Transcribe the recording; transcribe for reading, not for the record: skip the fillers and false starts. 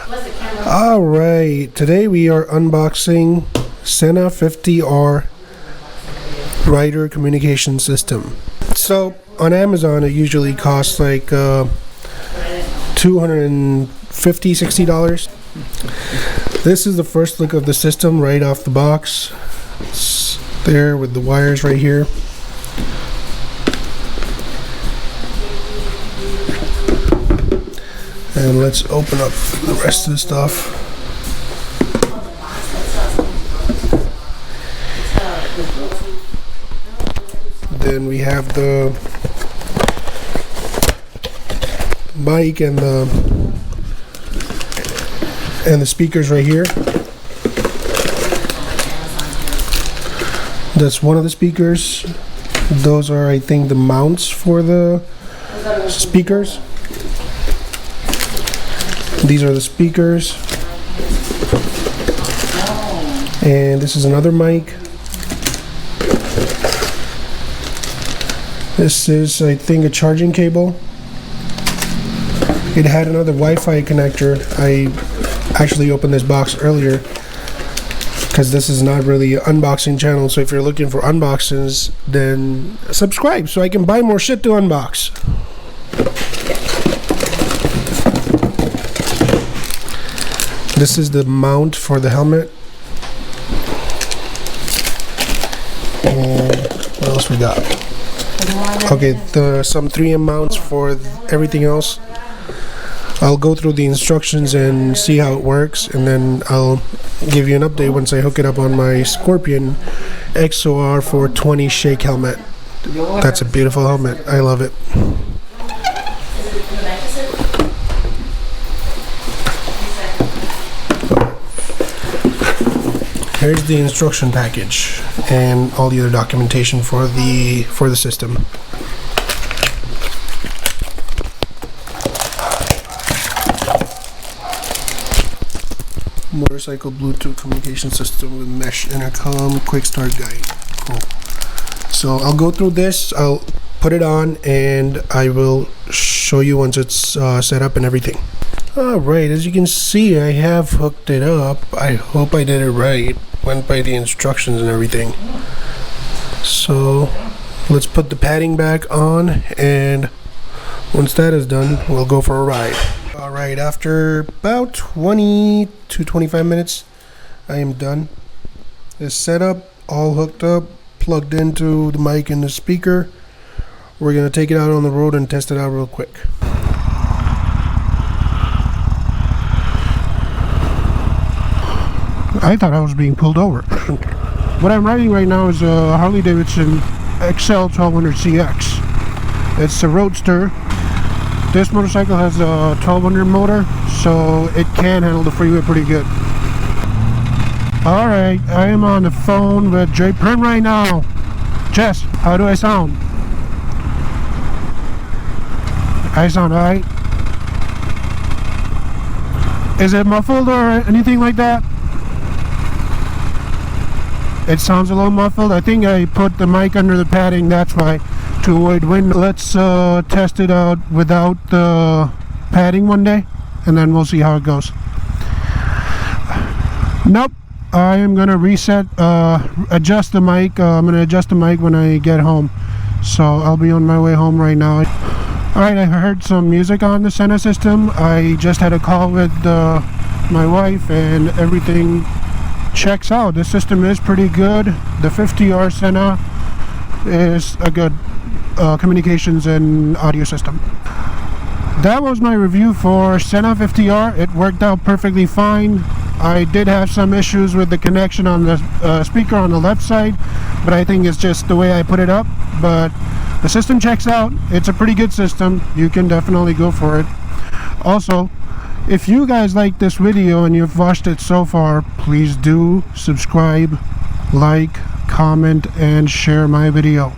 Alright, today we are unboxing Sena 50R Rider Communication System. So on Amazon it usually costs like $250–$60. This is the first look of the system right off the box. It's there with the wires right here. And let's open up the rest of the stuff. Then we have the mic and the speakers right here. That's one of the speakers. Those are, I think, the mounts for the speakers. These are the speakers. And this is another mic. This is, I think, a charging cable. It had another Wi-Fi connector. I actually opened this box earlier because this is not really an unboxing channel. So if you're looking for unboxings, then subscribe so I can buy more shit to unbox. This is the mount for the helmet. And what else we got? Okay, some 3M mounts for everything else. I'll go through the instructions and see how it works, and then I'll give you an update once I hook it up on my Scorpion XOR 420 Shake helmet. That's a beautiful helmet. I love it. Here's the instruction package and all the other documentation for the system. Motorcycle Bluetooth communication system with mesh intercom, quick start guide. Cool. So I'll go through this, I'll put it on, and I will show you once it's set up and everything. Alright, as you can see, I have hooked it up. I hope I did it right. Went by the instructions and everything. So let's put the padding back on, and once that is done, we'll go for a ride. Alright, after about 20 to 25 minutes, I am done. It's set up, all hooked up, plugged into the mic and the speaker. We're going to take it out on the road and test it out real quick. I thought I was being pulled over. What I'm riding right now is a Harley Davidson XL 1200CX. It's a roadster. This motorcycle has a 1200 motor, so it can handle the freeway pretty good. Alright, I am on the phone with J Prim right now. Jess, how do I sound? I sound alright? Is it muffled or anything like that? It sounds a little muffled. I think I put the mic under the padding, that's why, to avoid wind. Let's test it out without the padding one day, and then we'll see how it goes. Nope, I am gonna reset, adjust the mic. I'm gonna adjust the mic when I get home, so I'll be on my way home right now. Alright, I heard some music on the Sena system. I just had a call with my wife, and everything checks out. The system is pretty good. The 50R Sena is a good communications and audio system. That was my review for Sena 50R. It worked out perfectly fine. I did have some issues with the connection on the speaker on the left side, but I think it's just the way I put it up. But the system checks out. It's a pretty good system. You can definitely go for it. Also, if you guys like this video and you've watched it so far, please do subscribe, like, comment, and share my video.